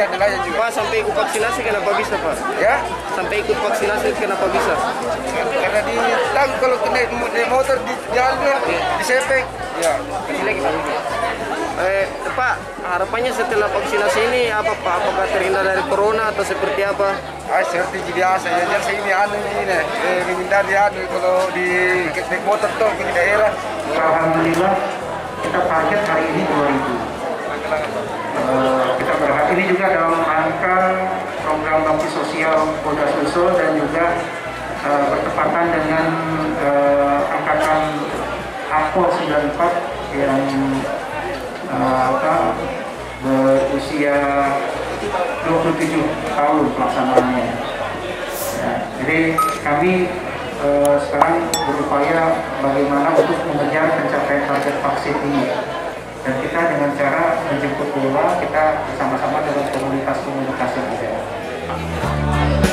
dia nelayan juga. Pak, sampai ikut vaksinasi kenapa bisa, Pak? Ya, Sampai ikut vaksinasi kenapa bisa? karena ditanggung kalau naik motor di jalan disepek. Ya, Kasih lagi, Pak. Pak, harapannya setelah vaksinasi ini apa, Pak? Apakah terhindar dari corona atau seperti apa? seperti biasa ya. Jadi saya ini menghindari kalau di naik motor tuh di daerah. Alhamdulillah kita target hari ini 2000. Kita berharap ini juga dalam rangka program bakti sosial Polda Sulsel dan juga bertepatan dengan angkatan APO 94 yang berusia 27 tahun pelaksanaannya. Ya, jadi kami sekarang berupaya bagaimana untuk mengejar pencapaian target vaksin ini. Dan kita dengan cara menjemput bola, kita bersama-sama dengan komunitas-komunitas yang ada.